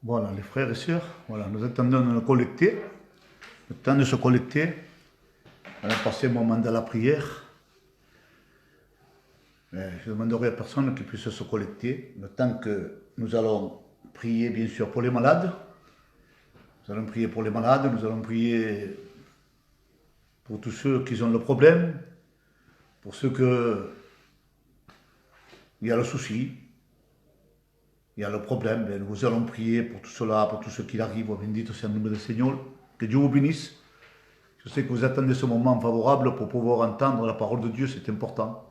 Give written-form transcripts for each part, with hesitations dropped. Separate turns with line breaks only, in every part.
Voilà, les frères et sœurs, voilà, nous attendons de nous collecter. Le temps de se collecter. On va passer le moment de la prière. Je demanderai à personne qui puisse se collecter. Le temps que nous allons prier, bien sûr, pour les malades. Nous allons prier pour les malades, nous allons prier pour tous ceux qui ont le problème, pour ceux que il y a le souci, il y a le problème. Nous allons prier pour tout cela, pour tout ce qui arrive. Bendito soit le nom du Seigneur. Que Dieu vous bénisse. Je sais que vous attendez ce moment favorable pour pouvoir entendre la parole de Dieu, c'est important.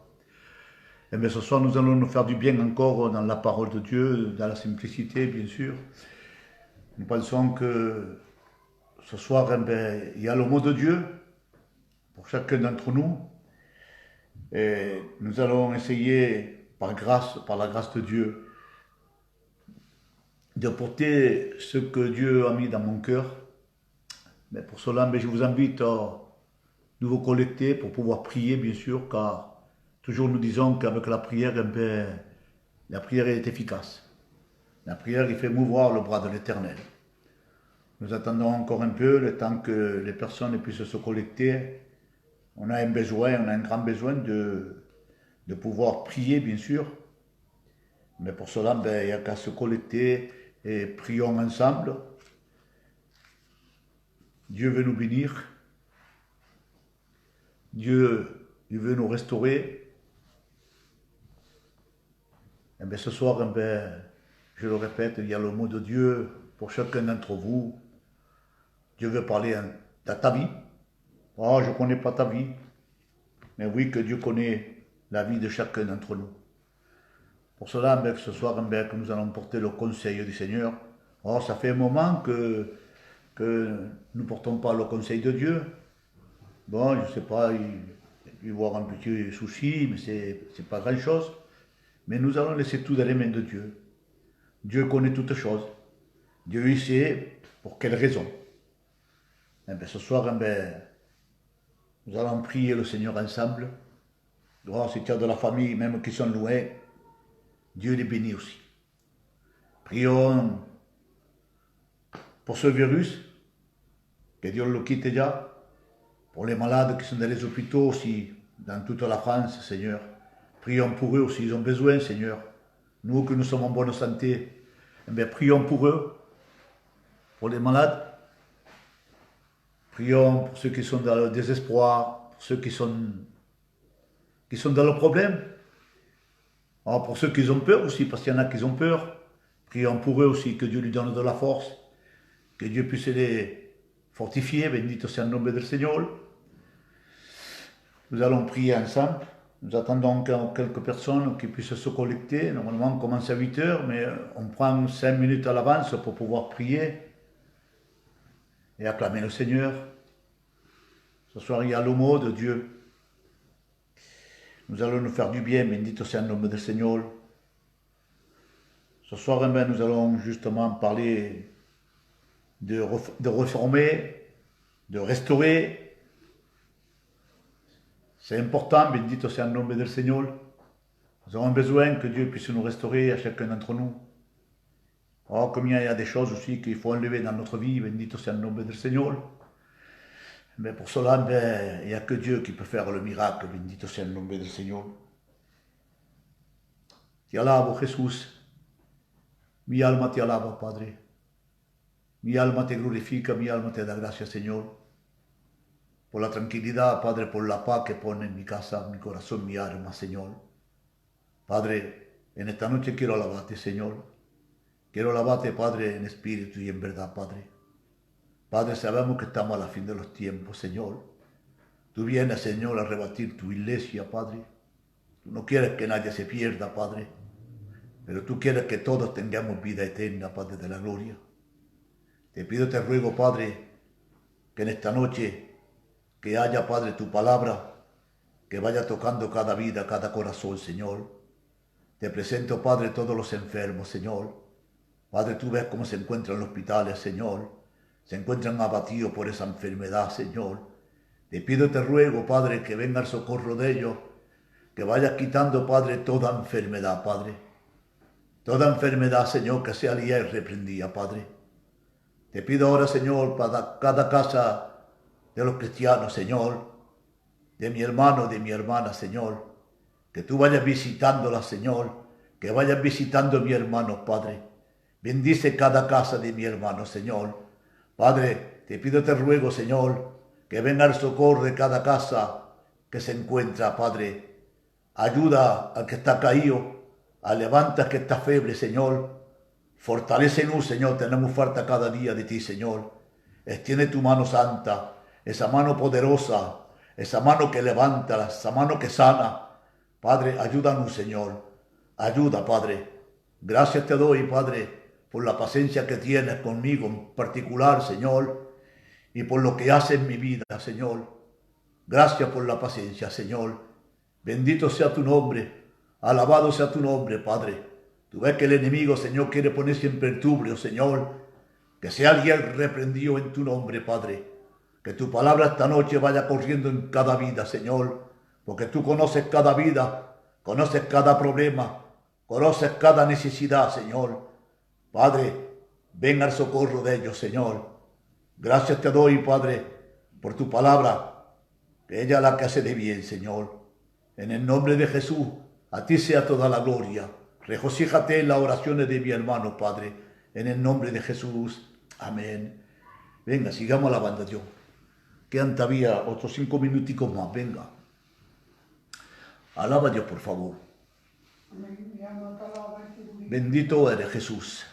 Et bien ce soir, nous allons nous faire du bien encore dans la parole de Dieu, dans la simplicité, bien sûr. Nous pensons que ce soir, il y a le mot de Dieu pour chacun d'entre nous. Et nous allons essayer, par la grâce de Dieu, de porter ce que Dieu a mis dans mon cœur. Mais pour cela, je vous invite à nous collecter pour pouvoir prier, bien sûr, car toujours nous disons qu'avec la prière, la prière est efficace. La prière, il fait mouvoir le bras de l'Éternel. Nous attendons encore un peu, le temps que les personnes puissent se collecter. On a un besoin, on a un grand besoin de pouvoir prier, bien sûr. Mais pour cela, il n'y a qu'à se collecter et prions ensemble. Dieu veut nous bénir. Dieu, il veut nous restaurer. Et bien ce soir, je le répète, il y a le mot de Dieu pour chacun d'entre vous. Dieu veut parler de ta vie. Oh, je ne connais pas ta vie. Mais oui, que Dieu connaît la vie de chacun d'entre nous. Pour cela, ce soir, que nous allons porter le conseil du Seigneur. Oh, ça fait un moment que nous ne portons pas le conseil de Dieu. Bon, je ne sais pas, il peut y avoir un petit souci, mais ce n'est pas grand-chose. Mais nous allons laisser tout dans les mains de Dieu. Dieu connaît toutes choses. Dieu il sait pour quelle raison. Et bien, ce soir, nous allons prier le Seigneur ensemble. Oh, si tu as de la famille, même qui sont loin, Dieu les bénit aussi. Prions pour ce virus, que Dieu le quitte déjà. Pour les malades qui sont dans les hôpitaux aussi, dans toute la France, Seigneur. Prions pour eux aussi, ils ont besoin, Seigneur. Nous que nous sommes en bonne santé, prions pour eux, pour les malades. Prions pour ceux qui sont dans le désespoir, pour ceux qui sont dans le problème. Alors pour ceux qui ont peur aussi, parce qu'il y en a qui ont peur. Prions pour eux aussi, que Dieu lui donne de la force, que Dieu puisse les fortifier. Bendito sea el nombre del Seigneur. Nous allons prier ensemble. Nous attendons encore quelques personnes qui puissent se collecter. Normalement, on commence à 8 heures, mais on prend 5 minutes à l'avance pour pouvoir prier et acclamer le Seigneur. Ce soir, il y a le mot de Dieu. Nous allons nous faire du bien, bendito sea el nombre del Seigneur. Ce soir, nous allons justement parler de reformer, de restaurer. C'est important, bendito sea el nombre del Seigneur. Nous avons besoin que Dieu puisse nous restaurer à chacun d'entre nous. Oh, combien il y a des choses aussi qu'il faut enlever dans notre vie, bendito sea el nombre del Seigneur. Mais pour cela, il n'y a que Dieu qui peut faire le miracle, bendito sea el nombre del Seigneur. Te alabo, Jesús. Mi alma te alaba, Padre. Mi alma te glorifica, mi alma te da gracias, Señor. Por la tranquilidad, Padre, por la paz que pone en mi casa, mi corazón, mi alma, Señor. Padre, en esta noche quiero alabarte, Señor. Quiero alabarte, Padre, en espíritu y en verdad, Padre. Padre, sabemos que estamos a la fin de los tiempos, Señor. Tú vienes, Señor, a rebatir tu iglesia, Padre. Tú no quieres que nadie se pierda, Padre. Pero tú quieres que todos tengamos vida eterna, Padre de la gloria. Te pido, te ruego, Padre, que en esta noche que haya, Padre, tu palabra, que vaya tocando cada vida, cada corazón, Señor. Te presento, Padre, todos los enfermos, Señor. Padre, tú ves cómo se encuentran en los hospitales, Señor. Se encuentran abatidos por esa enfermedad, Señor. Te pido, te ruego, Padre, que venga el socorro de ellos, que vayas quitando, Padre, toda enfermedad, Padre. Toda enfermedad, Señor, que sea liada y reprendida, Padre. Te pido ahora, Señor, para cada casa de los cristianos, Señor, de mi hermano, de mi hermana, Señor, que tú vayas visitándola, Señor, que vayas visitando a mi hermano, Padre. Bendice cada casa de mi hermano, Señor. Padre, te pido, te ruego, Señor, que venga el socorro de cada casa que se encuentra, Padre. Ayuda al que está caído, levanta al que está feble, Señor. Fortalécenos, Señor, tenemos falta cada día de ti, Señor. Extiende tu mano santa, esa mano poderosa, esa mano que levanta, esa mano que sana. Padre, ayúdanos, Señor. Ayuda, Padre. Gracias te doy, Padre, por la paciencia que tienes conmigo en particular, Señor, y por lo que haces en mi vida, Señor. Gracias por la paciencia, Señor. Bendito sea tu nombre. Alabado sea tu nombre, Padre. Tú ves que el enemigo, Señor, quiere poner siempre en tubrio, Señor. Que sea alguien reprendido en tu nombre, Padre. Que tu palabra esta noche vaya corriendo en cada vida, Señor. Porque tú conoces cada vida, conoces cada problema, conoces cada necesidad, Señor. Padre, ven al socorro de ellos, Señor. Gracias te doy, Padre, por tu palabra, que ella es la que hace de bien, Señor. En el nombre de Jesús, a ti sea toda la gloria. Regocíjate en las oraciones de mi hermano, Padre, en el nombre de Jesús. Amén. Venga, sigamos alabando a Dios. Quedan todavía otros 5 minuticos más, venga. Alaba a Dios, por favor. Bendito eres, Jesús.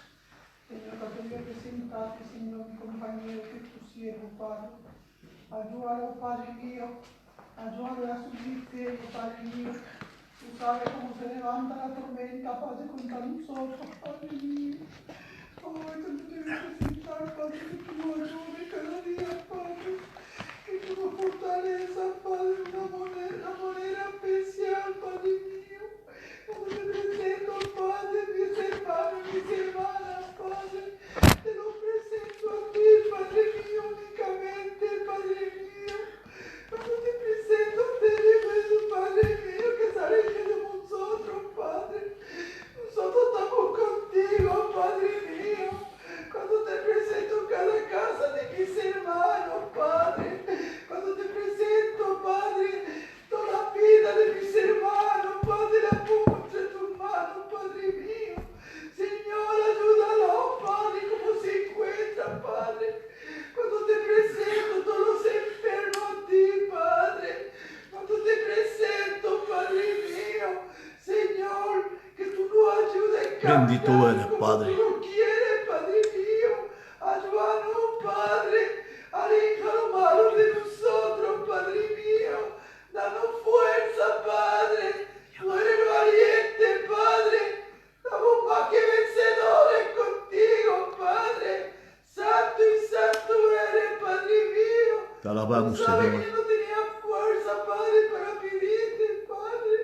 Señor, quería presentarte, Señor, mi compañero, que es tu siervo, Padre. Ayúdalo, Padre mío. Ayúdalo a subsistir, Padre mío. Tú sabes cómo se levanta la tormenta, Padre, contra nosotros, Padre mío. Oh, esto te debe presentar, Padre, que tú nos ayudes cada día, Padre. Que tú nos fortalezas, Padre, de una manera especial, Padre mío. Cuando te presento, Padre, mis hermanos, mis hermanas, Padre, te lo presento a ti, Padre mío, únicamente, Padre mío. Cuando te presento a ustedes, Padre mío, que sale de nosotros, Padre. Nosotros estamos contigo, Padre mío. Cuando te presento cada casa de mis hermanos, Padre. Cuando te presento, Padre, toda la vida de mis hermanos, Padre, la pongo entre tus manos, Padre mío. Señor, ayúdalo, Padre, como se encuentra, Padre. Cuando te presento todos los enfermos a ti, Padre. Cuando te presento, Padre mío. Señor, que tú nos ayudes a cambiar.
Bendito eres, Padre.
Como tú lo quieres, Padre mío. Ayúdanos, Padre. Aleja lo malo de nosotros, Padre mío. Danos fuerza, Padre. Tú eres valiente, Padre. Estamos más que vencedores contigo, Padre. Santo y santo eres, Padre mío.
Te alabamos,
Tú sabes
Señor.
que yo no tenía fuerza, Padre, para pedirte, Padre.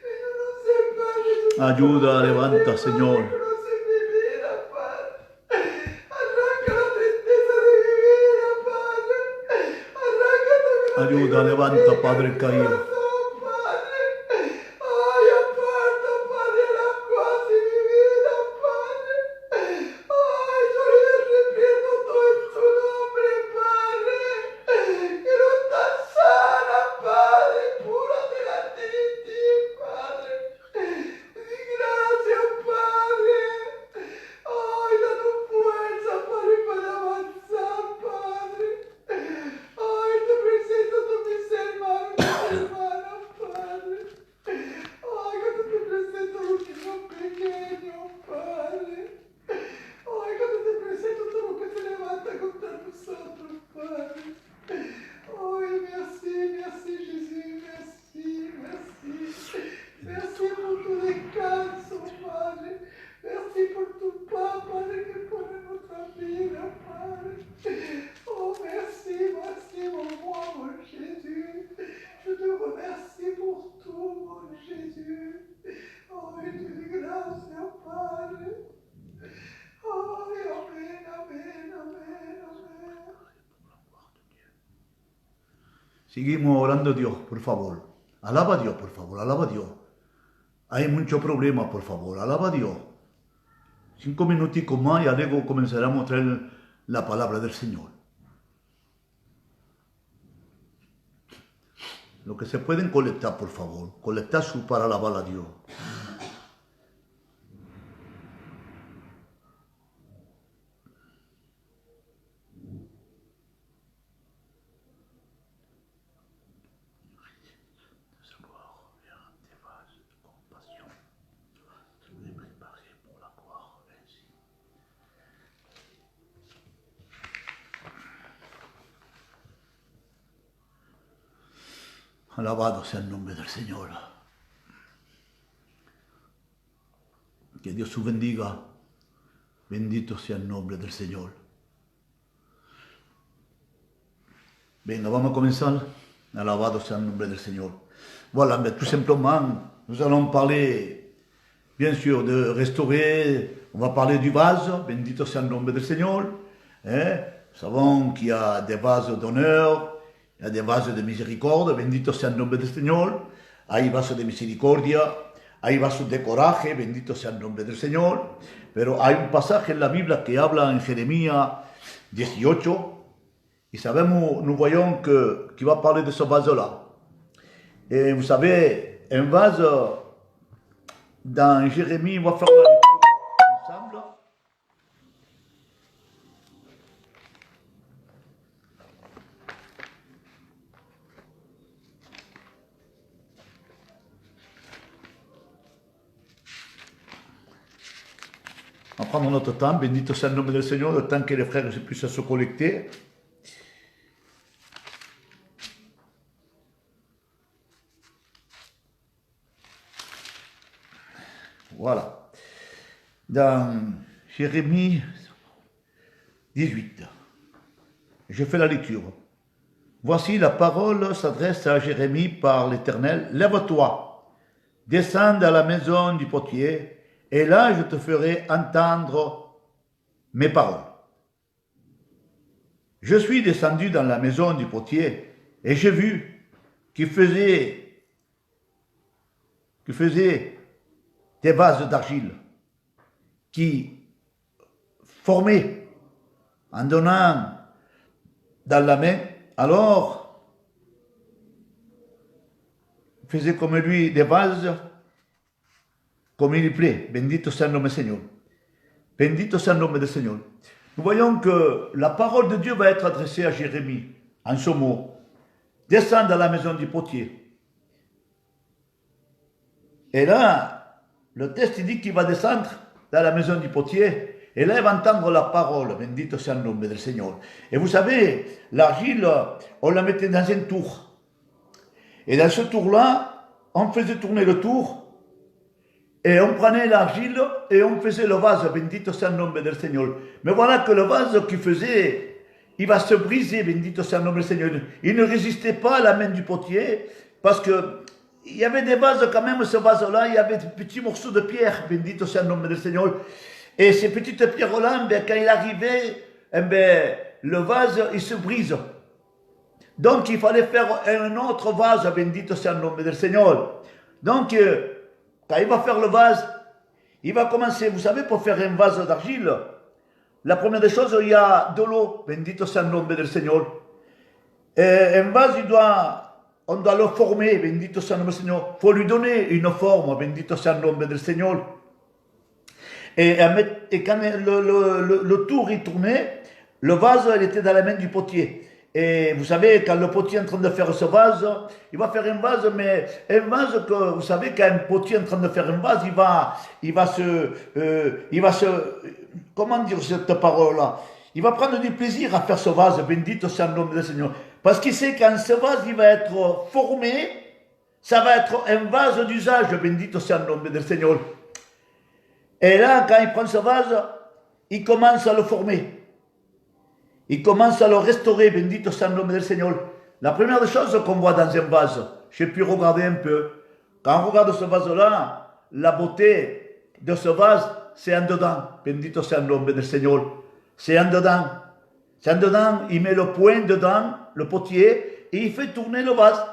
Pero no sé, Padre. Tú
Ayuda, levanta,
Padre,
Señor.
conoces mi vida, Padre. Arranca la tristeza de mi vida, Padre. Arranca todo lo que
Ayuda,
tengo
levanta,
en
Padre
mi
caído.
corazón, Padre. Ay, aparta, Padre, las cosas de mi vida, Padre. Ay, yo le reprendo todo en tu nombre, Padre. Que no está sana, Padre. Pura delante de ti, Padre. Gracias, Padre. Ay, danos fuerza, Padre, para avanzar, Padre. Ay, te presento a todos mis hermanos, Padre. Ay, cuando te presento a los niños pequeños, Padre. Ay, cuando te presento a todo lo que se levanta contra nosotros, Padre. Ay, me así, Jesús, me así por tu descanso, Padre. Me así por tu paz, Padre, que pone en nuestra vida, Padre. Oh, merci, mon roi, mon Jésus. Je te remercie pour tout, mon Jésus. Oh, et tu dis gracias, Padre. Ay, amén, amén, amén, amén.
Seguimos orando a Dios, por favor. Alaba a Dios, por favor, alaba a Dios. Hay mucho problema, por favor, alaba a Dios. 5 minutico más y luego comenzaremos a traer la palabra del Señor. Lo que se pueden colectar, por favor, colectar para alabar a Dios. Alabado sea el nombre del Señor. Que Dios os bendiga. Bendito sea el nombre del Señor. Venga, vamos a comenzar. Alabado sea el nombre del Señor. Voilà, mais tout simplement, nous allons parler, bien sûr, de restaurer. On va parler du vase. Bendito sea el nombre del Señor. Nous savons qu'il y a des vases d'honneur. Il y a des vases de miséricorde, bendito sea el nombre del Señor. Hay vasos de misericordia, hay vasos de coraje, bendito sea el nombre del Señor. Pero hay un pasaje en la Biblia que habla en Jeremías 18, y sabemos, nous voyons qu'il va parler de ce vase-là. Et vous savez, un vase, dans Jérémie, on va faire la lecture ensemble. On va prendre notre temps, bendito sea le nom del Seigneur, le temps que les frères puissent se connecter. Voilà. Dans Jérémie 18, je fais la lecture. Voici la parole s'adresse à Jérémie par l'Éternel. Lève-toi, descends à la maison du potier, et là je te ferai entendre mes paroles. Je suis descendu dans la maison du potier, et j'ai vu qu'il faisait des vases d'argile qui formaient en donnant dans la main. Alors, il faisait comme lui des vases comme il plaît. Bendito sea el nombre del Señor. Bendito sea el nombre del Señor. Nous voyons que la parole de Dieu va être adressée à Jérémie en ce mot. Descends dans la maison du potier. Et là, le texte dit qu'il va descendre dans la maison du potier. Et là, il va entendre la parole. Bendito sea el nombre del Señor. Et vous savez, l'argile, on la mettait dans un tour. Et dans ce tour-là, on faisait tourner le tour. Et on prenait l'argile et on faisait le vase. Bendito sea el nombre del Señor. Mais voilà que le vase qu'il faisait, il va se briser. Bendito sea el nombre del Señor. Il ne résistait pas à la main du potier. Parce que il y avait des vases quand même, ce vase-là, il y avait des petits morceaux de pierre. Bendito sea el nombre del Señor. Et ces petites pierres-là, quand il arrivait, le vase, il se brise. Donc, il fallait faire un autre vase. Bendito sea el nombre del Señor. Donc, quand il va faire le vase, il va commencer, vous savez, pour faire un vase d'argile, la première des choses, il y a de l'eau. Bendito sea el nombre del Señor. Et un vase, on doit le former. Bendito sea el nombre del Señor. Il faut lui donner une forme. Bendito sea el nombre del Señor. Et quand le tour il tournait, le vase il était dans la main du potier. Et vous savez, quand le potier est en train de faire ce vase, il va faire un vase, mais un vase que, vous savez, quand un potier est en train de faire un vase, il va se, comment dire cette parole-là? Il va prendre du plaisir à faire ce vase, bendito sea le nom du Seigneur. Parce qu'il sait quand ce vase, il va être formé, ça va être un vase d'usage, bendito sea le nom du Seigneur. Et là, quand il prend ce vase, il commence à le former. Il commence à le restaurer, bendito sea le nom du Seigneur. La première des choses qu'on voit dans un vase, j'ai pu regarder un peu. Quand on regarde ce vase-là, la beauté de ce vase, c'est en dedans. Bendito sea le nom du Seigneur. C'est en dedans. C'est en dedans, il met le poing dedans, le potier, et il fait tourner le vase.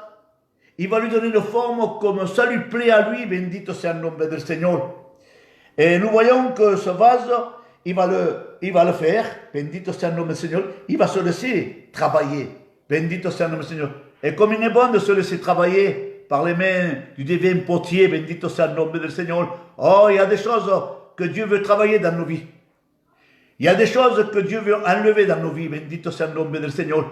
Il va lui donner une forme comme ça lui plaît à lui, bendito sea le nom du Seigneur. Et nous voyons que ce vase, il va le faire, bendito soit le nom du Seigneur, il va se laisser travailler, bendito soit le nom du Seigneur. Et comme il est bon de se laisser travailler par les mains du divin potier, bendito soit le nom du Seigneur, oh, il y a des choses que Dieu veut travailler dans nos vies. Il y a des choses que Dieu veut enlever dans nos vies, bendito soit le nom du Seigneur.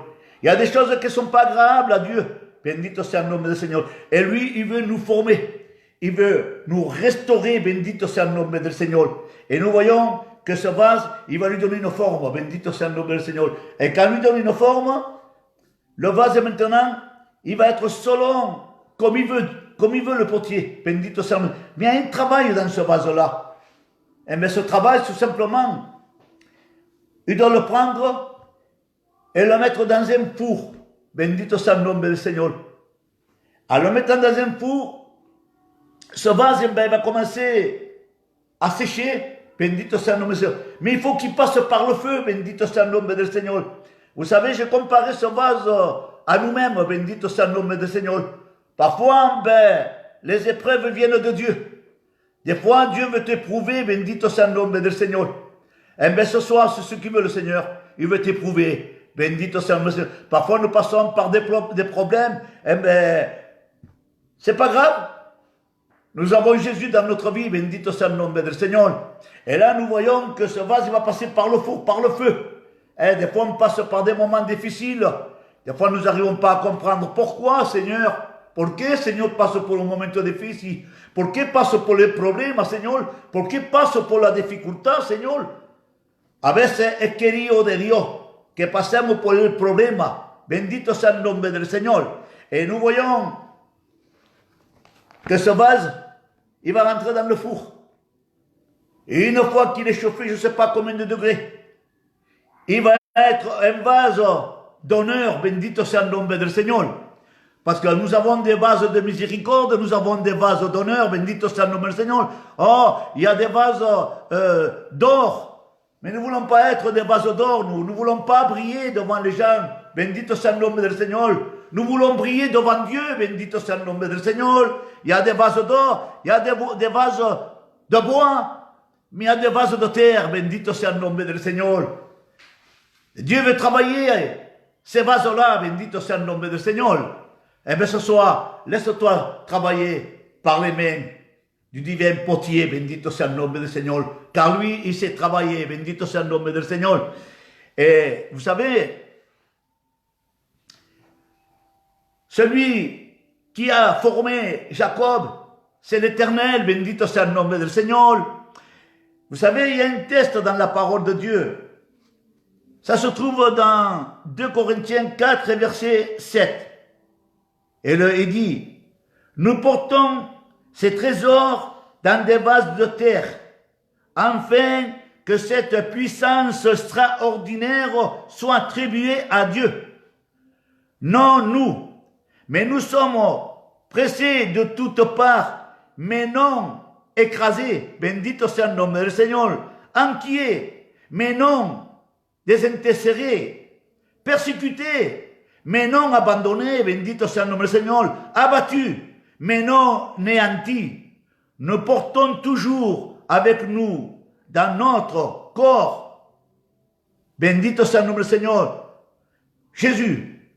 Il y a des choses qui ne sont pas agréables à Dieu, bendito soit le nom du Seigneur. Et lui, il veut nous former. Il veut nous restaurer, bendito sea le nom du Seigneur. Et nous voyons que ce vase, il va lui donner une forme, bendito sea le nom du Seigneur. Et quand il lui donne une forme, le vase maintenant, il va être selon comme il veut le potier, bendito sea le nom. Mais il y a un travail dans ce vase-là. Et bien ce travail, tout simplement, il doit le prendre et le mettre dans un four, bendito sea le nom du Seigneur. En le mettant dans un four, ce vase, ben, il va commencer à sécher, bendito sea le nom du Seigneur. Mais il faut qu'il passe par le feu, bendito sea le nom du Seigneur. Vous savez, j'ai comparé ce vase à nous-mêmes, bendito sea le nom du Seigneur. Parfois, ben, les épreuves viennent de Dieu. Des fois, Dieu veut t'éprouver, bendito sea le nom du Seigneur. Et bien, ce soir, c'est ce qu'il veut le Seigneur. Il veut t'éprouver, bendito sea le nom du Seigneur. Parfois, nous passons par des problèmes, et ben, c'est pas grave. Nous avons Jésus dans notre vie, bendito sea le nom du Seigneur. Et là, nous voyons que ce vase, il va passer par le four, par le feu. Et des fois, on passe par des moments difficiles. Des fois, nous n'arrivons pas à comprendre pourquoi, Seigneur. Pourquoi, Seigneur, passe pour le moment difficile? Pourquoi passe pour les problèmes, Seigneur? Pourquoi passe pour la difficulté, Seigneur? A veces es querido de Dios que pasemos por el problema. Bendito sea el nombre del Señor. Et nous voyons que ce vase, il va rentrer dans le four. Et une fois qu'il est chauffé, je ne sais pas combien de degrés, il va être un vase d'honneur, bendito sea le nom del Seigneur. Parce que nous avons des vases de miséricorde, nous avons des vases d'honneur, bendito sea le nom del Seigneur. Oh, il y a des vases d'or. Mais nous ne voulons pas être des vases d'or, nous ne voulons pas briller devant les gens, bendito sea le nom del Seigneur. Nous voulons briller devant Dieu, bendito sea le nom del Seigneur. Il y a des vases d'or, il y a des vases de bois, mais il y a des vases de terre, bendito sea le nom del Seigneur. Dieu veut travailler ces vases-là, bendito sea le nom del Seigneur. Eh bien ce soir, laisse-toi travailler par les mains du divin potier, bendito sea le nom del Seigneur. Car lui, il sait travailler, bendito sea le nom del Seigneur. Et vous savez, celui qui a formé Jacob, c'est l'Éternel, bendito sea le nom del Seigneur. Vous savez, il y a un test dans la parole de Dieu. Ça se trouve dans 2 Corinthiens 4, verset 7. Et il dit, nous portons ces trésors dans des vases de terre, afin que cette puissance extraordinaire soit attribuée à Dieu. Non nous, mais nous sommes pressés de toutes parts, mais non écrasés, bendito sea le nom du Seigneur, inquiets, mais non désintéressés, persécutés, mais non abandonnés, bendito sea le nom du Seigneur, abattus, mais non néantis. Nous portons toujours avec nous dans notre corps, bendito sea le nom du Seigneur, Jésus,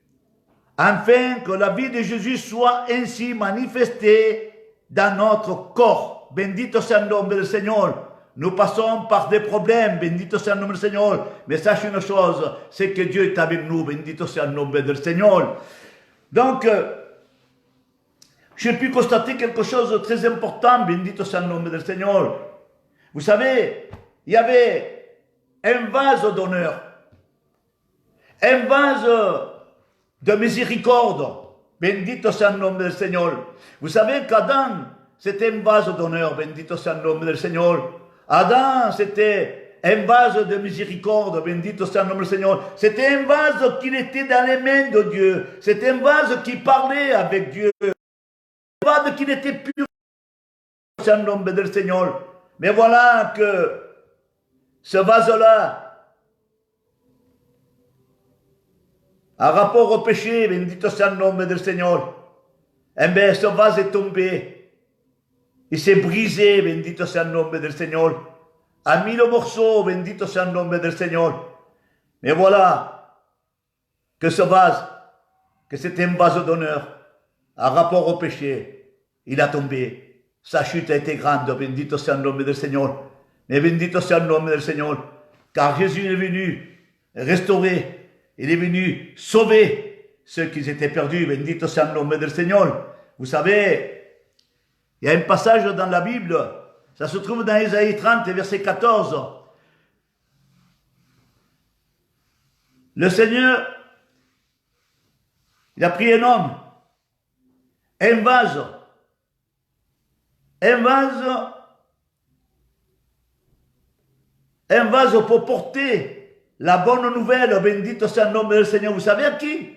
afin que la vie de Jésus soit ainsi manifestée dans notre corps, bendito sea le nom du Seigneur. Nous passons par des problèmes, bendito sea le nom du Seigneur, mais sache une chose, c'est que Dieu est avec nous, bendito sea le nom du Seigneur. Donc, j'ai pu constater quelque chose de très important, bendito sea le nom du Seigneur. Vous savez, il y avait un vase d'honneur, un vase de miséricorde, bendito sea le nom du Seigneur. Vous savez qu'Adam, c'était un vase d'honneur, bendito sea le nom du Seigneur. Adam, c'était un vase de miséricorde, bendito sea le nom du Seigneur. C'était un vase qui était dans les mains de Dieu. C'était un vase qui parlait avec Dieu. Un vase qui n'était plus c'est le nom du Seigneur. Mais voilà que ce vase-là, a rapport au péché, bendito sea le nom du Seigneur. Eh bien, ce vase est tombé. il s'est brisé, bendito sea el nombre del Señor. A mille morceaux, bendito sea el nombre del Señor. Mais voilà que ce vase, que c'était un vase d'honneur, en rapport au péché, il a tombé. Sa chute a été grande, bendito sea el nombre del Señor. Mais bendito sea el nombre del Señor, car Jésus est venu restaurer, il est venu sauver ceux qui étaient perdus, bendito sea el nombre del Señor. Vous savez, il y a un passage dans la Bible, ça se trouve dans Ésaïe 30, verset 14. Le Seigneur, il a pris un homme, un vase pour porter la bonne nouvelle, bendito sea el nombre del Seigneur. Vous savez à qui?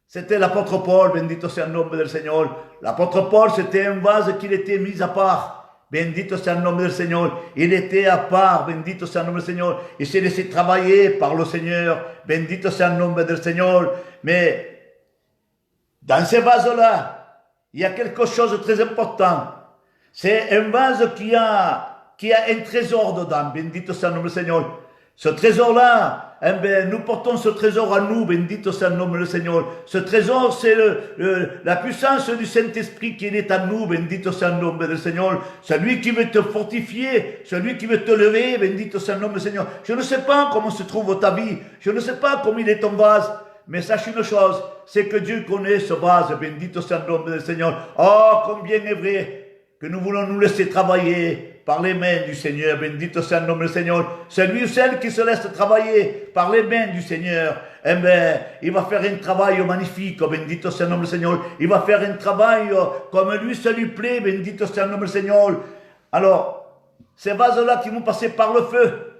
C'était l'apôtre Paul, bendito sea el nombre del Seigneur. L'apôtre Paul, c'était un vase qu'il était mis à part. Bendito sea el nombre del Señor. Il était à part. Bendito sea el nombre del Señor. Il s'est laissé travailler par le Seigneur. Bendito sea el nombre del Señor. Mais dans ce vase-là, il y a quelque chose de très important. C'est un vase qui a un trésor dedans. Bendito sea el nombre del Señor. Ce trésor-là, eh bien, nous portons ce trésor à nous, bendito sea el nombre del Señor. Ce trésor, c'est la puissance du Saint-Esprit qui est en nous, bendito sea el nombre del Señor. Celui qui veut te fortifier, celui qui veut te lever, bendito sea el nombre del Señor. Je ne sais pas comment se trouve ta vie, je ne sais pas comment il est ton vase, mais sache une chose, c'est que Dieu connaît ce vase, bendito sea el nombre del Señor. Oh, combien est vrai que nous voulons nous laisser travailler par les mains du Seigneur, bendito sea el nombre del Seigneur. Celui ou celle qui se laisse travailler par les mains du Seigneur, eh bien, il va faire un travail magnifique, bendito sea el nombre del Seigneur. Il va faire un travail comme lui, ça lui plaît, bendito sea el nombre del Seigneur. Alors, ces vases-là qui vont passer par le feu,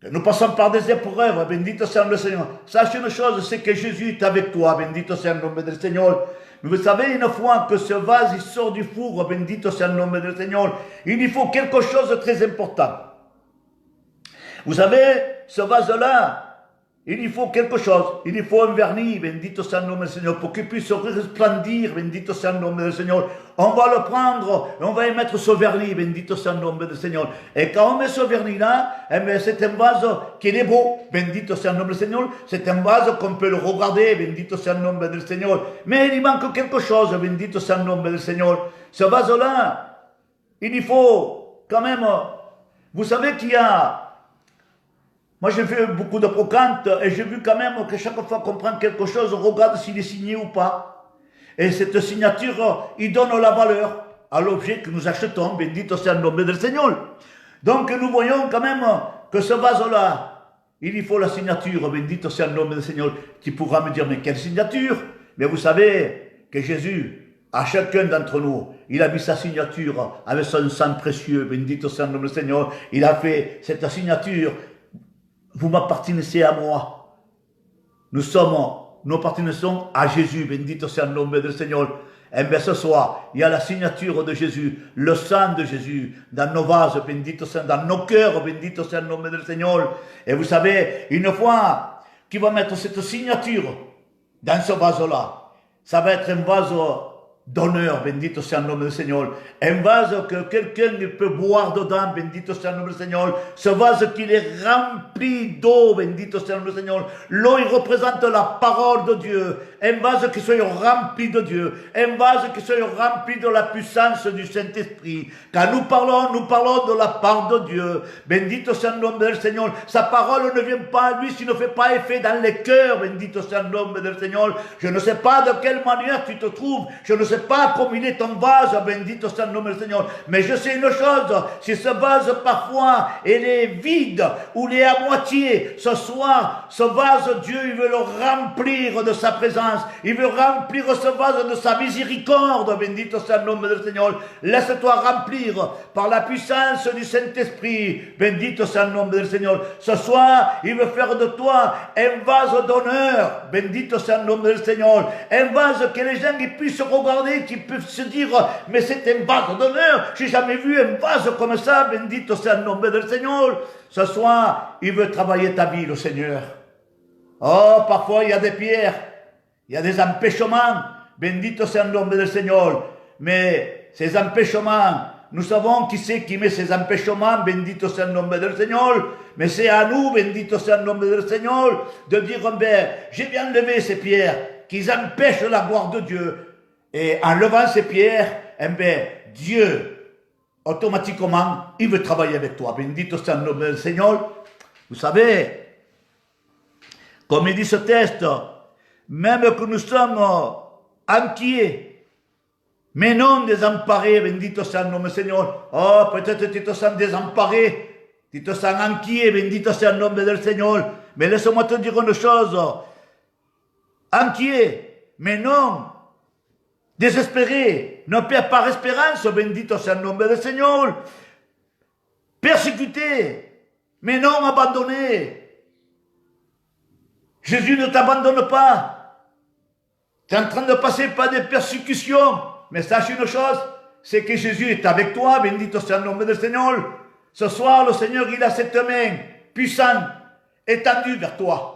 que nous passons par des épreuves, bendito sea el nombre del Seigneur. Sache une chose, c'est que Jésus est avec toi, bendito sea el nombre del Seigneur. Mais vous savez, une fois que ce vase il sort du four, bendito sea el nombre del Seigneur, il y faut quelque chose de très important. Vous savez, ce vase-là, il y faut quelque chose. Il y faut un vernis, bendito sea el nombre del Seigneur, pour qu'il puisse resplendir, bendito sea el nombre del Seigneur. On va le prendre et on va y mettre ce vernis, bendito sea el nombre del Seigneur. Et quand on met ce vernis-là, eh bien, c'est un vase qui est beau, bendito sea el nombre del Seigneur. C'est un vase qu'on peut le regarder, bendito sea el nombre del Seigneur. Mais il y manque quelque chose, bendito sea el nombre del Seigneur. Ce vase-là, il y faut quand même, vous savez qu'il y a, moi j'ai fait beaucoup de brocantes et j'ai vu quand même que chaque fois qu'on prend quelque chose, on regarde s'il est signé ou pas. Et cette signature, il donne la valeur à l'objet que nous achetons, bendito sea el nombre del Seigneur. Donc nous voyons quand même que ce vase-là, il y faut la signature, bendito sea el nombre del Seigneur. Tu pourras me dire, mais quelle signature? Mais vous savez que Jésus, à chacun d'entre nous, il a mis sa signature avec son sang précieux, bendito sea el nombre del Seigneur. Il a fait cette signature. Vous m'appartenez à moi. Nous appartenons à Jésus. Bendito sea el nombre del Seigneur. Et bien ce soir, il y a la signature de Jésus, le sang de Jésus, dans nos vases, bendito sea, dans nos cœurs, bendito sea el nombre del Seigneur. Et vous savez, une fois qu'il va mettre cette signature dans ce vase-là, ça va être un vase d'honneur, bendito sea el nombre del Seigneur. Un vase que quelqu'un peut boire dedans, bendito sea el nombre del Seigneur. Ce vase qui est rempli d'eau, bendito sea el nombre del Seigneur. L'eau, il représente la parole de Dieu. Un vase qui soit rempli de Dieu. Un vase qui soit rempli de la puissance du Saint-Esprit. Quand nous parlons de la part de Dieu. Bendito sea el nombre del Seigneur. Sa parole ne vient pas à lui s'il ne fait pas effet dans les cœurs. Bendito sea el nombre del Seigneur. Je ne sais pas de quelle manière tu te trouves. Je ne sais pas comment il est ton vase, bendito sea el nombre del Seigneur. Mais je sais une chose, si ce vase parfois il est vide ou il est à moitié, ce soir, ce vase, Dieu il veut le remplir de sa présence. Il veut remplir ce vase de sa miséricorde, bendito sea el nombre del Seigneur. Laisse-toi remplir par la puissance du Saint-Esprit, bendito sea el nombre del Seigneur. Ce soir, il veut faire de toi un vase d'honneur, bendito sea el nombre del Seigneur. Un vase que les gens ils puissent regarder, qui peuvent se dire, mais c'est un vase d'honneur, j'ai jamais vu un vase comme ça, bendito sea el nombre del Seigneur. Ce soir, il veut travailler ta vie, le Seigneur. Oh, parfois il y a des pierres, il y a des empêchements, bendito sea el nombre del Seigneur. Mais ces empêchements, nous savons qui c'est qui met ces empêchements, bendito sea le nom del Seigneur, mais c'est à nous, bendito sea le nom del Seigneur, de dire, ben, j'ai bien levé ces pierres, qui empêchent la gloire de Dieu, et en levant ces pierres, eh ben, Dieu, automatiquement, il veut travailler avec toi, bendito sea le nom del Seigneur. Vous savez, comme il dit ce texte, même que nous sommes inquiets, mais non désemparés, bendito sea le nom du Seigneur. Oh, peut-être tu te sens désemparé, tu te sens inquiet, bendito sea le nom del Seigneur. Mais laisse-moi te dire une chose, inquiet, mais non désespéré, ne perds pas espérance, bendito sea le nom del Seigneur. Persécuté, mais non abandonné. Jésus ne t'abandonne pas. Tu es en train de passer par des persécutions. Mais sache une chose, c'est que Jésus est avec toi, bendito sea le nom du Seigneur. Ce soir, le Seigneur, il a cette main puissante, étendue vers toi.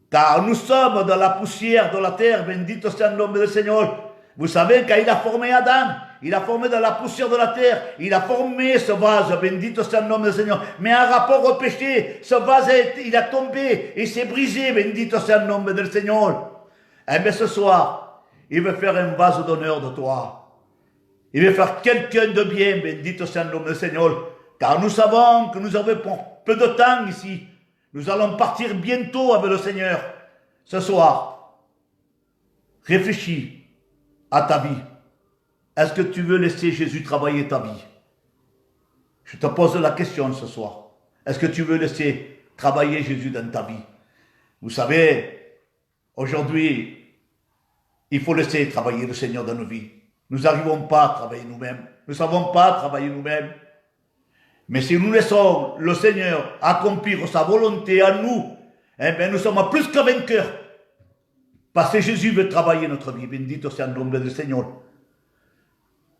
Car nous sommes dans la poussière de la terre, bendito sea le nom du Seigneur. Vous savez, quand il a formé Adam, il a formé dans la poussière de la terre, il a formé ce vase, bendito sea le nom du Seigneur. Mais en rapport au péché, ce vase, il a tombé, il s'est brisé, bendito sea le nom du Seigneur. Eh bien, ce soir, il veut faire un vase d'honneur de toi. Il veut faire quelqu'un de bien, bendito sea le nom du Seigneur. Car nous savons que nous avons peu de temps ici. Nous allons partir bientôt avec le Seigneur. Ce soir, réfléchis à ta vie. Est-ce que tu veux laisser Jésus travailler ta vie? Je te pose la question ce soir. Est-ce que tu veux laisser travailler Jésus dans ta vie? Vous savez, aujourd'hui, il faut laisser travailler le Seigneur dans nos vies. Nous n'arrivons pas à travailler nous-mêmes. Nous ne savons pas travailler nous-mêmes. Mais si nous laissons le Seigneur accomplir sa volonté à nous, eh bien nous sommes plus que vainqueurs. Parce que Jésus veut travailler notre vie. Bendito sea le nom du Seigneur.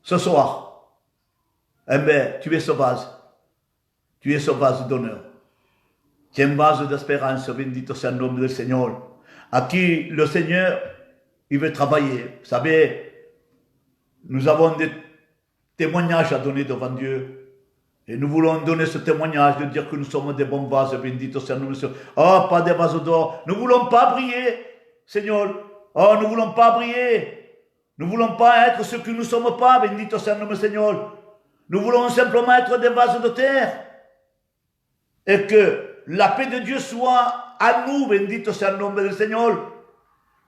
Ce soir, eh bien, tu es ce vase. Tu es ce vase d'honneur. Tu es un vase d'espérance. Bendito sea le nom du Seigneur. À qui le Seigneur, il veut travailler. Vous savez, nous avons des témoignages à donner devant Dieu. Et nous voulons donner ce témoignage de dire que nous sommes des bons vases, bendito sea le nom du Seigneur. Oh, pas des vases d'or. Nous ne voulons pas briller, Seigneur. Oh, nous ne voulons pas briller. Nous ne voulons pas être ce que nous ne sommes pas, bendito sea le nom du Seigneur. Nous voulons simplement être des vases de terre. Et que la paix de Dieu soit à nous, bendito sea le nom du Seigneur.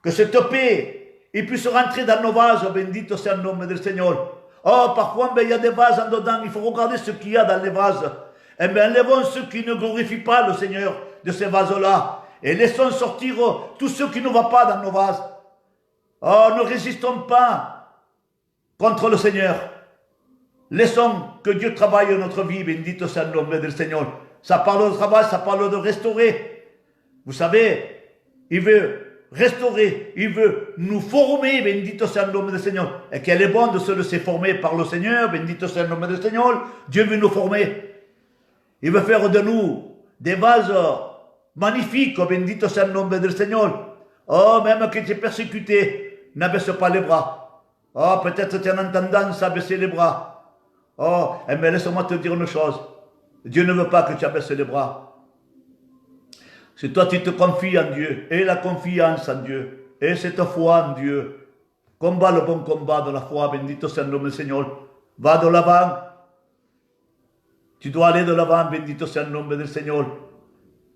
Que cette paix, il puisse rentrer dans nos vases, bendito sea le nom du Seigneur. Oh, parfois, ben, il y a des vases en dedans, il faut regarder ce qu'il y a dans les vases. Eh bien, enlevons ceux qui ne glorifient pas le Seigneur de ces vases-là. Et laissons sortir tous ceux qui ne vont pas dans nos vases. Oh, ne résistons pas contre le Seigneur. Laissons que Dieu travaille notre vie, bendito sea le nom du Seigneur. Ça parle de travail, ça parle de restaurer. Vous savez, il veut restaurer, il veut nous former, bendito sea le nom du Seigneur. Et qu'elle est bonne de se laisser former par le Seigneur, bendito sea le nom du Seigneur. Dieu veut nous former. Il veut faire de nous des vases magnifiques, bendito sea le nom du Seigneur. Oh, même que tu es persécuté, n'abaisse pas les bras. Oh, peut-être tu as une tendance à baisser les bras. Oh, mais laisse-moi te dire une chose. Dieu ne veut pas que tu abaisses les bras. Si toi tu te confies en Dieu, et la confiance en Dieu, et cette foi en Dieu, combat le bon combat de la foi, bendito sea le nom du Seigneur. Va de l'avant. Tu dois aller de l'avant, bendito sea le nom du Seigneur.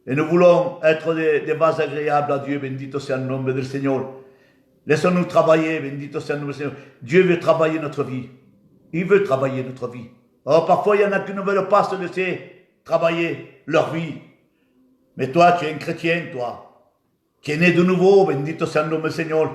Et nous voulons être des vases agréables à Dieu, bendito sea le nom du Seigneur. Laissons-nous travailler, bendito sea le nom du Seigneur. Dieu veut travailler notre vie. Il veut travailler notre vie. Oh, parfois, il y en a qui ne veulent pas se laisser travailler leur vie. Mais toi, tu es un chrétien, toi, qui est né de nouveau, bendito sea le nom du Seigneur.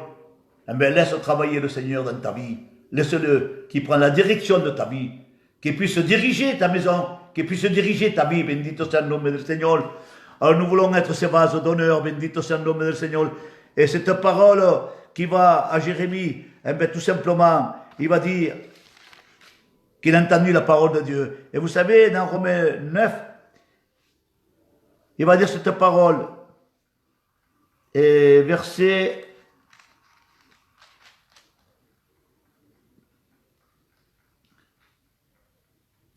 Eh bien, laisse travailler le Seigneur dans ta vie. Laisse-le qui prend la direction de ta vie, qui puisse diriger ta maison, qui puisse diriger ta vie, bendito sea le nom du Seigneur. Alors, nous voulons être ces vases d'honneur, bendito sea le nom du Seigneur. Et cette parole qui va à Jérémie, eh bien, tout simplement, il va dire qu'il a entendu la parole de Dieu. Et vous savez, dans Romains 9, il va dire cette parole. Et verset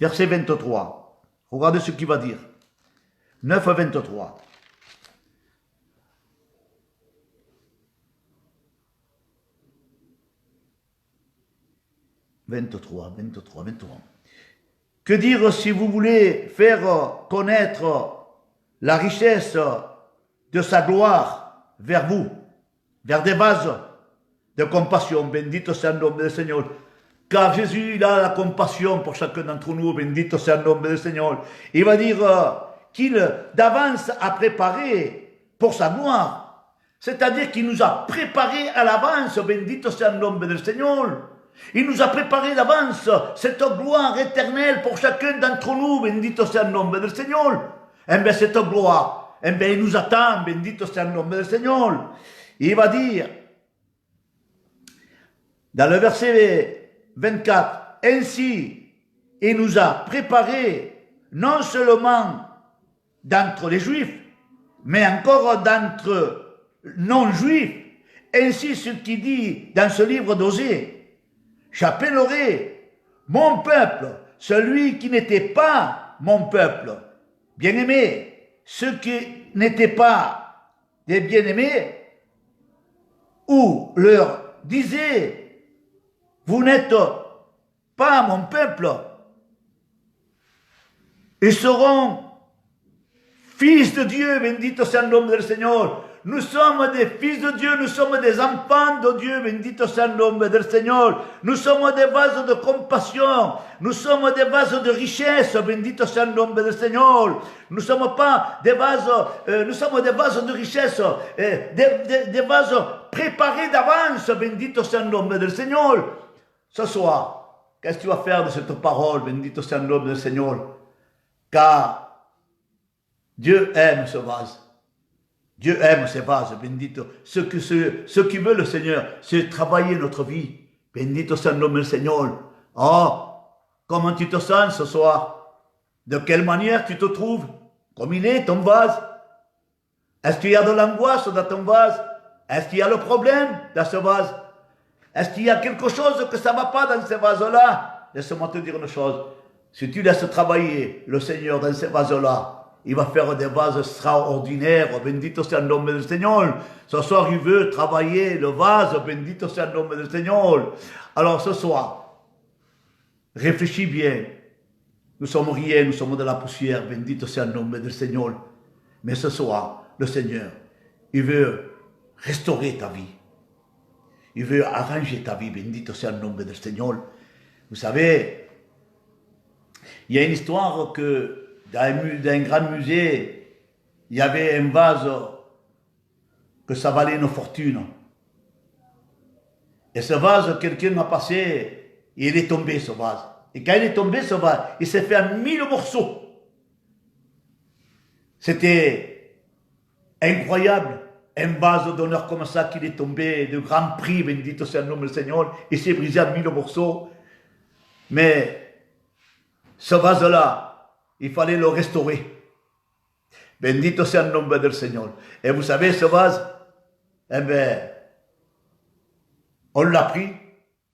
verset 23. Regardez ce qu'il va dire. 9 à 23. « 23. Que dire si vous voulez faire connaître la richesse de sa gloire vers vous, vers des bases de compassion, bendito sea le nombre del Seigneur. Car Jésus, il a la compassion pour chacun d'entre nous, bendito sea le nombre del Seigneur. Il va dire qu'il d'avance a préparé pour sa gloire. C'est-à-dire qu'il nous a préparé à l'avance, bendito sea le nombre del Seigneur. Il nous a préparé d'avance cette gloire éternelle pour chacun d'entre nous, bendito sea le nombre del Seigneur. Eh bien, cette gloire, eh bien, il nous attend, bendito sea le nombre del Seigneur. Il va dire, dans le verset 24, ainsi, il nous a préparé non seulement d'entre les Juifs, mais encore d'entre non-Juifs. Ainsi, ce qui dit dans ce livre d'Osée, j'appellerai mon peuple, celui qui n'était pas mon peuple. Bien-aimés, ceux qui n'étaient pas des bien-aimés, ou leur disait, vous n'êtes pas mon peuple, ils seront fils de Dieu, bendito sea le nombre del Seigneur. Nous sommes des fils de Dieu, nous sommes des enfants de Dieu, bendito sea le nombre del Seigneur. Nous sommes des vases de compassion, nous sommes des vases de richesse, bendito sea le nombre del Seigneur. Nous ne sommes pas des vases, nous sommes des vases de richesse, des vases préparés d'avance, bendito sea le nombre del Seigneur. Ce soir, qu'est-ce que tu vas faire de cette parole, bendito sea le nombre del Seigneur? Car Dieu aime ce vase. Dieu aime ces vases, bendito. Ce qui veut le Seigneur, c'est travailler notre vie. Bendito sea le nom du Seigneur. Oh, comment tu te sens ce soir? De quelle manière tu te trouves? Comme il est ton vase? Est-ce qu'il y a de l'angoisse dans ton vase? Est-ce qu'il y a le problème dans ce vase? Est-ce qu'il y a quelque chose que ça ne va pas dans ce vase-là? Laisse-moi te dire une chose. Si tu laisses travailler le Seigneur dans ces vases-là, il va faire des vases extraordinaires, bendito sea le nom du Seigneur. Ce soir, il veut travailler le vase, bendito sea le nom du Seigneur. Alors ce soir, réfléchis bien. Nous sommes rien, nous sommes de la poussière, bendito sea le nom du Seigneur. Mais ce soir, le Seigneur, il veut restaurer ta vie. Il veut arranger ta vie, bendito sea le nom du Seigneur. Vous savez, il y a une histoire que dans un grand musée, il y avait un vase que ça valait une fortune. Et ce vase, quelqu'un a passé, et il est tombé ce vase. Et quand il est tombé ce vase, il s'est fait en 1000 morceaux. C'était incroyable. Un vase d'honneur comme ça qu'il est tombé, de grand prix, bendito sea le nom du Seigneur, il s'est brisé en 1000 morceaux. Mais ce vase-là, il fallait le restaurer. Bendito sea le nom del Seigneur. Et vous savez, ce vase, eh bien, on l'a pris,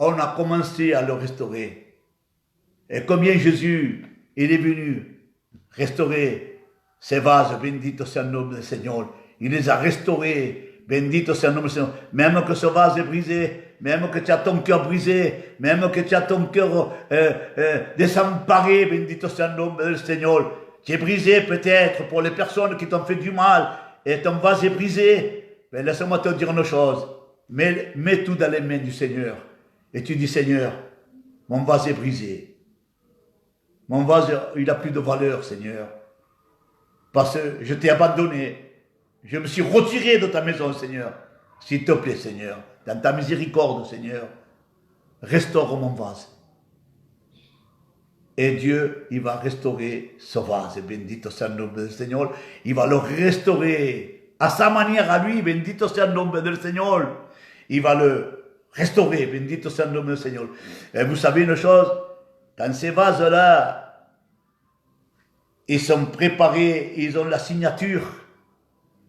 on a commencé à le restaurer. Et combien Jésus, il est venu restaurer ces vases, bendito sea le nom del Seigneur. Il les a restaurés, bendito sea le nom del Seigneur. Même que ce vase est brisé, même que tu as ton cœur brisé, même que tu as ton cœur désemparé, bendito sea le nom del Seigneur. Tu es brisé peut-être pour les personnes qui t'ont fait du mal, et ton vase est brisé. Mais laisse-moi te dire une chose, mets tout dans les mains du Seigneur. Et tu dis, Seigneur, mon vase est brisé. Mon vase, il n'a plus de valeur, Seigneur. Parce que je t'ai abandonné. Je me suis retiré de ta maison, Seigneur. S'il te plaît, Seigneur, dans ta miséricorde, Seigneur, restaure mon vase. Et Dieu, il va restaurer ce vase. Bendito sea le nom du Seigneur. Il va le restaurer à sa manière à lui. Bendito sea le nom du Seigneur. Il va le restaurer. Bendito sea le nom du Seigneur. Et vous savez une chose, quand ces vases-là, ils sont préparés, ils ont la signature,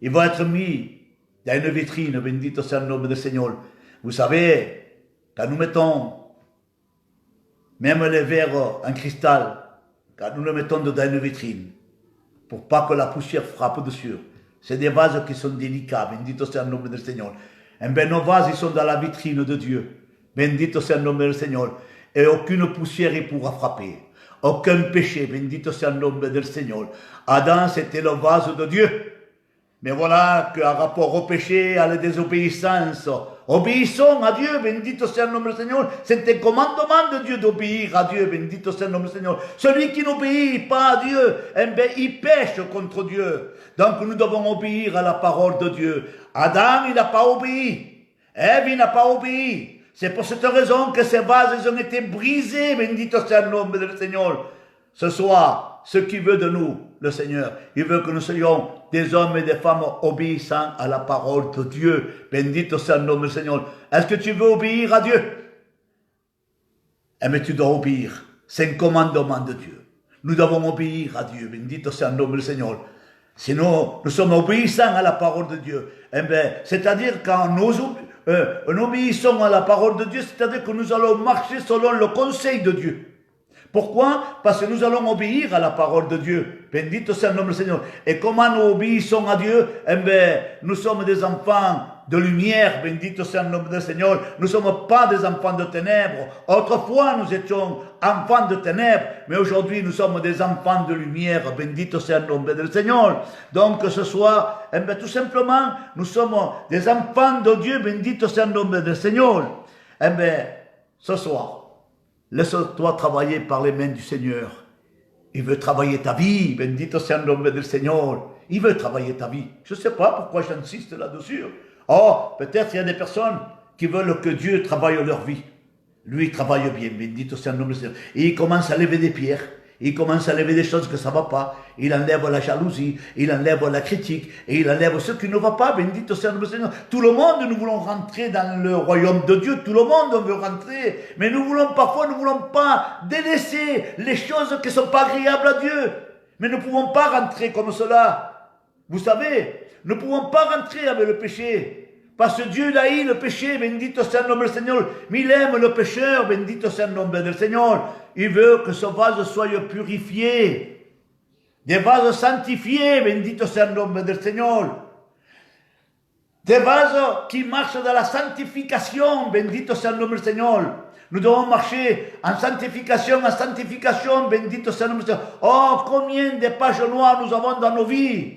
ils vont être mis dans une vitrine, bendito sea le nom du Seigneur. Vous savez, quand nous mettons même les verres en cristal quand nous le mettons dans une vitrine, pour pas que la poussière frappe dessus. C'est des vases qui sont délicats, bendito soit le nom du Seigneur. Et bien nos vases, ils sont dans la vitrine de Dieu. Bendito soit le nom du Seigneur. Et aucune poussière ne pourra frapper. Aucun péché, bendito soit le nom du Seigneur. Adam, c'était le vase de Dieu. Mais voilà qu'en rapport au péché, à la désobéissance, obéissons à Dieu, bendito soit le nom du Seigneur. C'est un commandement de Dieu d'obéir à Dieu, bendito soit le nom du Seigneur. Celui qui n'obéit pas à Dieu, eh bien, il pêche contre Dieu. Donc nous devons obéir à la parole de Dieu. Adam, il n'a pas obéi. Ève, il n'a pas obéi. C'est pour cette raison que ces vases ils ont été brisés, bendito soit le nom du Seigneur. Ce soir, ce qu'il veut de nous, le Seigneur, il veut que nous soyons des hommes et des femmes obéissants à la parole de Dieu. Bendito soit le nom du Seigneur. Est-ce que tu veux obéir à Dieu? Eh bien, tu dois obéir. C'est un commandement de Dieu. Nous devons obéir à Dieu. Bendito soit le nom du Seigneur. Sinon, nous sommes obéissants à la parole de Dieu. Eh bien, c'est-à-dire quand nous obéissons à la parole de Dieu, c'est-à-dire que nous allons marcher selon le conseil de Dieu. Pourquoi? Parce que nous allons obéir à la parole de Dieu. Bendito soit le nom du Seigneur. Et comment nous obéissons à Dieu? Eh bien, nous sommes des enfants de lumière. Bendito soit le nom du Seigneur. Nous ne sommes pas des enfants de ténèbres. Autrefois, nous étions enfants de ténèbres. Mais aujourd'hui, nous sommes des enfants de lumière. Bendito soit le nom du Seigneur. Donc, ce soir, eh bien, tout simplement, nous sommes des enfants de Dieu. Bendito soit le nom du Seigneur. Eh bien, ce soir, laisse-toi travailler par les mains du Seigneur. Il veut travailler ta vie. Bendito soit le nom du Seigneur. Il veut travailler ta vie. Je ne sais pas pourquoi j'insiste là-dessus. Oh, peut-être il y a des personnes qui veulent que Dieu travaille leur vie. Lui, il travaille bien. Bendito soit le nom du Seigneur. Et il commence à lever des pierres. Il commence à lever des choses que ça ne va pas. Il enlève la jalousie, il enlève la critique, et il enlève ce qui ne va pas. Bendito soit le Seigneur. Tout le monde, nous voulons rentrer dans le royaume de Dieu. Tout le monde veut rentrer. Mais nous voulons parfois, nous ne voulons pas délaisser les choses qui ne sont pas agréables à Dieu. Mais nous ne pouvons pas rentrer comme cela. Vous savez, nous ne pouvons pas rentrer avec le péché. Parce que Dieu l'a eu le péché, bendito soit le nom du Seigneur. Mais il aime le pécheur, bendito soit le nom du Seigneur. Il veut que ce vase soit purifié. Des vases sanctifiés, bendito soit le nom du Seigneur. Des vases qui marchent dans la sanctification, bendito soit le nom du Seigneur. Nous devons marcher en sanctification, bendito soit le nom du Seigneur. Oh, combien de pages noires nous avons dans nos vies.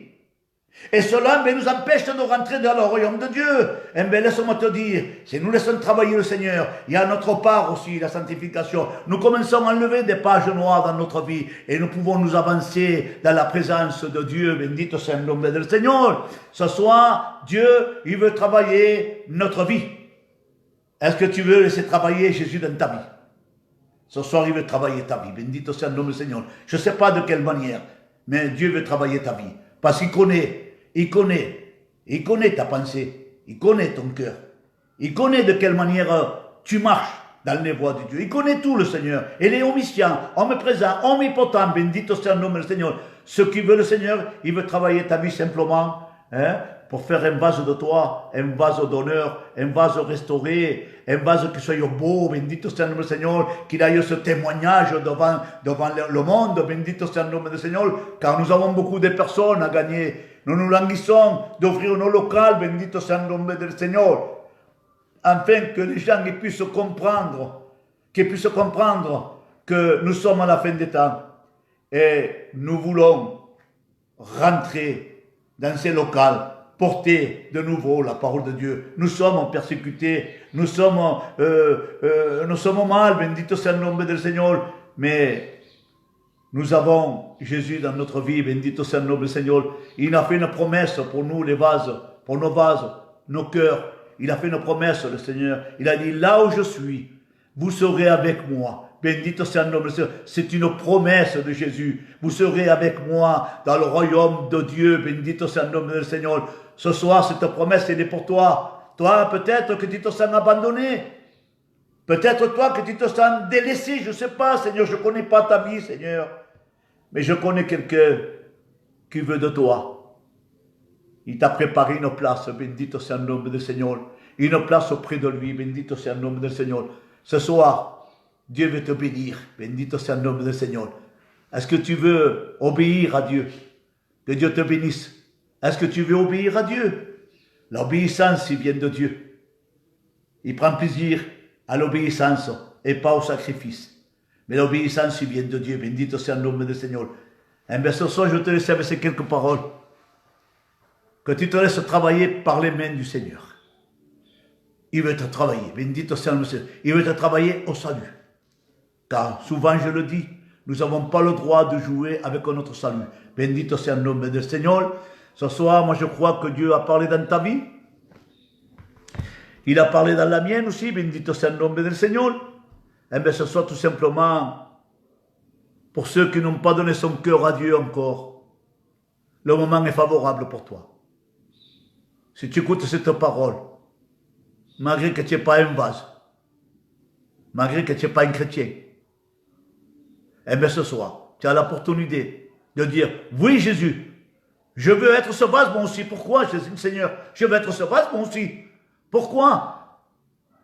Et cela nous empêche de rentrer dans le royaume de Dieu. Eh bien, laisse-moi te dire, si nous laissons travailler le Seigneur, il y a notre part aussi, la sanctification. Nous commençons à enlever des pages noires dans notre vie et nous pouvons nous avancer dans la présence de Dieu. Bendito soit le nom du Seigneur. Ce soir, Dieu, il veut travailler notre vie. Est-ce que tu veux laisser travailler Jésus dans ta vie? Ce soir, il veut travailler ta vie. Bendito soit le nom du Seigneur. Je ne sais pas de quelle manière, mais Dieu veut travailler ta vie. Parce qu'il connaît ta pensée, il connaît ton cœur, il connaît de quelle manière tu marches dans les voies de Dieu. Il connaît tout, le Seigneur. Il est omniscient, omniprésent, omnipotent, bendito soit le nom du Seigneur. Ce qui veut le Seigneur, il veut travailler ta vie simplement, pour faire un vase de toi, un vase d'honneur, un vase restauré, un vase qui soit beau, bendito soit le nom du Seigneur, qu'il aille ce témoignage devant le monde, bendito soit le nom du Seigneur, car nous avons beaucoup de personnes à gagner. Nous nous languissons d'ouvrir nos locales, bendito soit le nom du Seigneur, afin que les gens puissent comprendre que nous sommes à la fin des temps et nous voulons rentrer dans ces locales, porter de nouveau la parole de Dieu. Nous sommes persécutés, nous sommes mal, bendito soit le nom du Seigneur, mais nous avons Jésus dans notre vie, bendito soit le nom du Seigneur. Il a fait une promesse pour nous, les vases, pour nos vases, nos cœurs. Il a fait une promesse, le Seigneur. Il a dit, là où je suis, vous serez avec moi. Bendito soit le nom du Seigneur. C'est une promesse de Jésus. Vous serez avec moi dans le royaume de Dieu. Bendito soit le nom du Seigneur. Ce soir, cette promesse, elle est pour toi. Toi, peut-être que tu te sens abandonné. Peut-être toi que tu te sens délaissé. Je ne sais pas, Seigneur. Je ne connais pas ta vie, Seigneur. Mais je connais quelqu'un qui veut de toi. Il t'a préparé une place. Bendito soit le nom du Seigneur. Une place auprès de lui. Bendito soit le nom du Seigneur. Ce soir, Dieu veut te bénir. Bendito soit le nom du Seigneur. Est-ce que tu veux obéir à Dieu? Que Dieu te bénisse. Est-ce que tu veux obéir à Dieu? L'obéissance, il vient de Dieu. Il prend plaisir à l'obéissance et pas au sacrifice. Mais l'obéissance, il vient de Dieu. Bendito sea le nom du Seigneur. Et bien ce soir, je te laisse avec ces quelques paroles. Que tu te laisses travailler par les mains du Seigneur. Il veut te travailler. Bendito sea le Seigneur. Il veut te travailler au salut. Car souvent, je le dis, nous n'avons pas le droit de jouer avec notre salut. Bendito sea le nom du Seigneur. Ce soir, moi je crois que Dieu a parlé dans ta vie. Il a parlé dans la mienne aussi. Bendito sea le nom du Seigneur. Et bien ce soir, tout simplement, pour ceux qui n'ont pas donné son cœur à Dieu encore, le moment est favorable pour toi. Si tu écoutes cette parole, malgré que tu n'es pas un vase, malgré que tu n'es pas un chrétien, et bien ce soir, tu as l'opportunité de dire, oui Jésus, je veux être ce vase moi aussi. Pourquoi, Seigneur? Je veux être ce vase moi aussi. Pourquoi?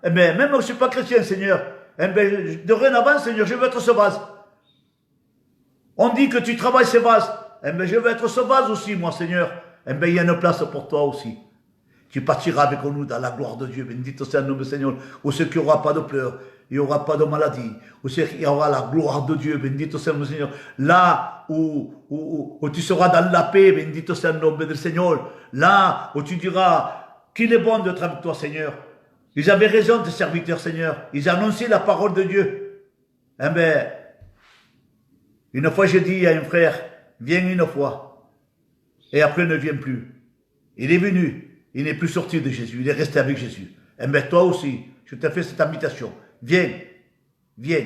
Eh bien, même si je ne suis pas chrétien, Seigneur, eh bien, dorénavant, Seigneur, je veux être ce vase. On dit que tu travailles ces vases. Eh bien, je veux être ce vase aussi, moi, Seigneur. Eh bien, il y a une place pour toi aussi. Tu partiras avec nous dans la gloire de Dieu. Bendito sea le nom du Seigneur. Où ce qu'il n'y aura pas de pleurs, il n'y aura pas de maladie. Où ce qu'il y aura la gloire de Dieu. Bendito sea le nom du Seigneur. Là où tu seras dans la paix. Bendito sea le nom du Seigneur. Là où tu diras qu'il est bon d'être avec toi, Seigneur. Ils avaient raison, tes serviteurs, Seigneur. Ils annonçaient la parole de Dieu. Eh bien, une fois j'ai dit à un frère, viens une fois. Et après ne viens plus. Il est venu. Il n'est plus sorti de Jésus. Il est resté avec Jésus. Eh bien, toi aussi, je te fais cette invitation. Viens. Viens.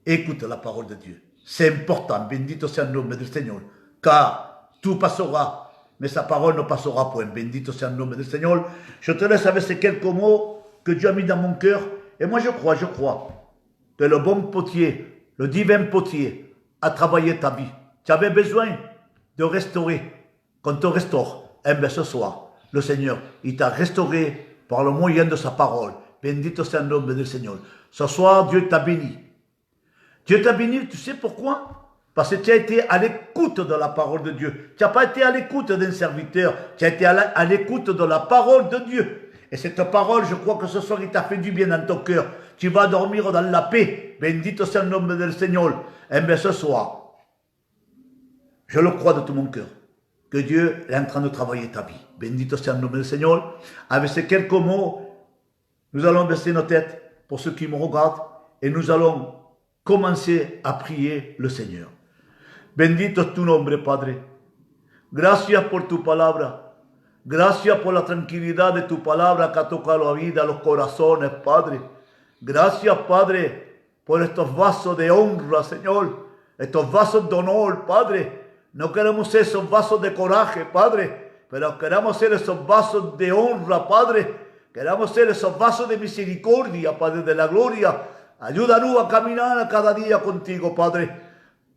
Écoute la parole de Dieu. C'est important. Bendito sea le nom du Seigneur. Car tout passera. Mais sa parole ne passera point. Bendito sea le nom du Seigneur. Je te laisse avec ces quelques mots que Dieu a mis dans mon cœur. Et moi, je crois que le bon potier, le divin potier, a travaillé ta vie. Tu avais besoin de restaurer. Qu'on te restaure. Eh bien, ce soir, le Seigneur, il t'a restauré par le moyen de sa parole. Bendito sea le nom du Seigneur. Ce soir, Dieu t'a béni. Dieu t'a béni, tu sais pourquoi? Parce que tu as été à l'écoute de la parole de Dieu. Tu n'as pas été à l'écoute d'un serviteur. Tu as été à l'écoute de la parole de Dieu. Et cette parole, je crois que ce soir, il t'a fait du bien dans ton cœur. Tu vas dormir dans la paix. Bendito sea le nom du Seigneur. Eh bien, ce soir, je le crois de tout mon cœur, que Dieu est en train de travailler ta vie. Bendito sea le nom du Seigneur. Avec ces quelques mots, nous allons baisser nos têtes pour ceux qui me regardent et nous allons commencer à prier le Seigneur. Bendito es tu nombre, Padre. Gracias por tu palabra. Gracias por la tranquilidad de tu palabra que ha tocado la vida, los corazones, Padre. Gracias, Padre, por estos vasos de honra, Señor. Estos vasos de honor, Padre. No queremos ser esos vasos de coraje, Padre, pero queremos ser esos vasos de honra, Padre. Queremos ser esos vasos de misericordia, Padre, de la gloria. Ayúdanos a caminar a cada día contigo, Padre.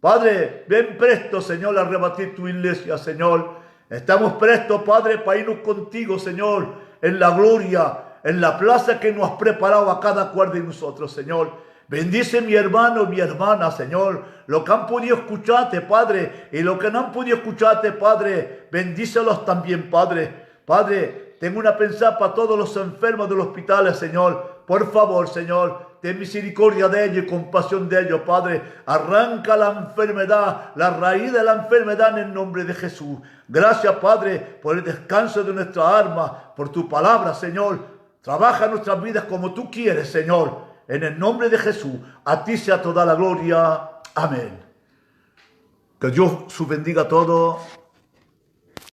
Padre, ven presto, Señor, a rebatir tu iglesia, Señor. Estamos prestos, Padre, para irnos contigo, Señor, en la gloria, en la plaza que nos has preparado a cada cual de nosotros, Señor. Bendice mi hermano y mi hermana, Señor. Los que han podido escucharte, Padre, y los que no han podido escucharte, Padre, bendícelos también, Padre. Padre, tengo una pensada para todos los enfermos de los hospitales, Señor. Por favor, Señor, ten misericordia de ellos y compasión de ellos, Padre. Arranca la enfermedad, la raíz de la enfermedad en el nombre de Jesús. Gracias, Padre, por el descanso de nuestra alma, por tu palabra, Señor. Trabaja nuestras vidas como tú quieres, Señor. En el nombre de Jesús, a ti sea toda la gloria. Amén. Que Dios os bendiga a todos.